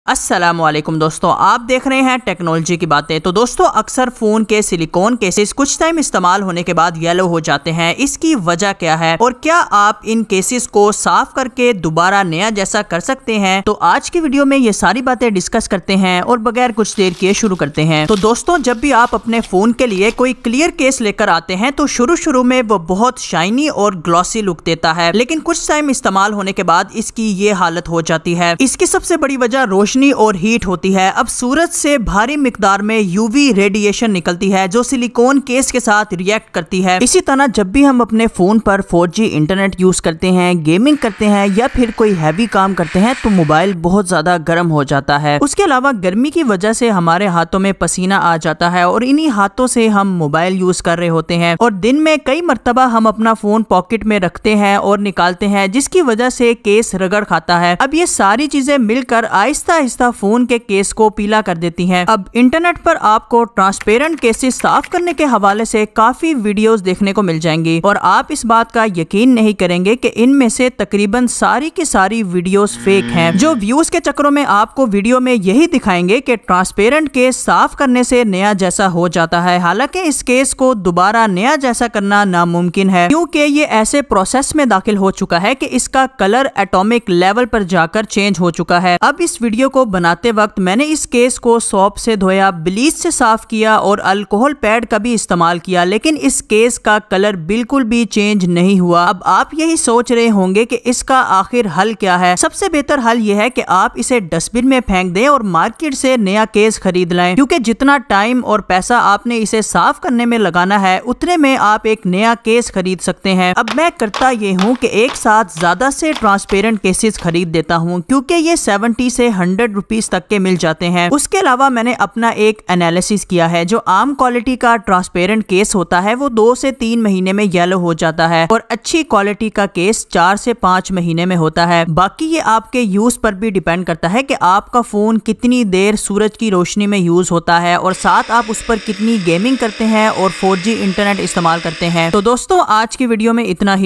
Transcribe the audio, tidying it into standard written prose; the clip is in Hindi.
अस्सलामुअलैकुम दोस्तों, आप देख रहे हैं टेक्नोलॉजी की बातें। तो दोस्तों, अक्सर फ़ोन के सिलिकॉन केसेस कुछ टाइम इस्तेमाल होने के बाद येलो हो जाते हैं। इसकी वजह क्या है और क्या आप इन केसेस को साफ करके दोबारा नया जैसा कर सकते हैं? तो आज की वीडियो में ये सारी बातें डिस्कस करते हैं और बगैर कुछ देर किए शुरू करते हैं। तो दोस्तों, जब भी आप अपने फ़ोन के लिए कोई क्लियर केस लेकर आते हैं तो शुरू में वो बहुत शाइनी और ग्लॉसी लुक देता है, लेकिन कुछ टाइम इस्तेमाल होने के बाद इसकी ये हालत हो जाती है। इसकी सबसे बड़ी वजह रोशनी और हीट होती है। अब सूरज से भारी मिकदार में यूवी रेडिएशन निकलती है जो सिलिकॉन केस के साथ रिएक्ट करती है। इसी तरह जब भी हम अपने फोन पर 4G इंटरनेट यूज करते हैं, गेमिंग करते हैं या फिर कोई हैवी काम करते हैं तो मोबाइल बहुत ज्यादा गर्म हो जाता है। उसके अलावा गर्मी की वजह से हमारे हाथों में पसीना आ जाता है और इन्हीं हाथों से हम मोबाइल यूज कर रहे होते हैं और दिन में कई मर्तबा हम अपना फोन पॉकेट में रखते हैं और निकालते हैं, जिसकी वजह से केस रगड़ खाता है। अब ये सारी चीजें मिलकर आहिस्ता फोन के केस को पीला कर देती हैं। अब इंटरनेट पर आपको ट्रांसपेरेंट केसेस साफ करने के हवाले से काफी वीडियोस देखने को मिल जाएंगी और आप इस बात का यकीन नहीं करेंगे कि इनमें से तकरीबन सारी की सारी वीडियोस फेक हैं, जो व्यूज के चक्करों में आपको वीडियो में यही दिखाएंगे कि ट्रांसपेरेंट केस साफ करने से नया जैसा हो जाता है। हालांकि इस केस को दोबारा नया जैसा करना नामुमकिन है, क्योंकि ये ऐसे प्रोसेस में दाखिल हो चुका है कि इसका कलर एटॉमिक लेवल पर जाकर चेंज हो चुका है। अब इस वीडियो को बनाते वक्त मैंने इस केस को सोप से धोया, ब्लीच से साफ किया और अल्कोहल पैड का भी इस्तेमाल किया, लेकिन इस केस का कलर बिल्कुल भी चेंज नहीं हुआ। अब आप यही सोच रहे होंगे कि इसका आखिर हल क्या है। सबसे बेहतर हल यह है कि आप इसे डस्टबिन में फेंक दें और मार्केट से नया केस खरीद लाएं, क्योंकि जितना टाइम और पैसा आपने इसे साफ करने में लगाना है उतने में आप एक नया केस खरीद सकते हैं। अब मैं करता ये हूँ कि एक साथ ज्यादा से ट्रांसपेरेंट केसेस खरीद देता हूँ, क्योंकि ये 70 से 100 रुपीज तक के मिल जाते हैं। उसके अलावा मैंने अपना एक एनालिसिस किया है। जो आम क्वालिटी का ट्रांसपेरेंट केस होता है वो 2 से 3 महीने में येलो हो जाता है और अच्छी क्वालिटी का केस 4 से 5 महीने में होता है। बाकी ये आपके यूज पर भी डिपेंड करता है कि आपका फोन कितनी देर सूरज की रोशनी में यूज होता है और साथ आप उस पर कितनी गेमिंग करते हैं और 4G इंटरनेट इस्तेमाल करते हैं। तो दोस्तों, आज की वीडियो में इतना ही।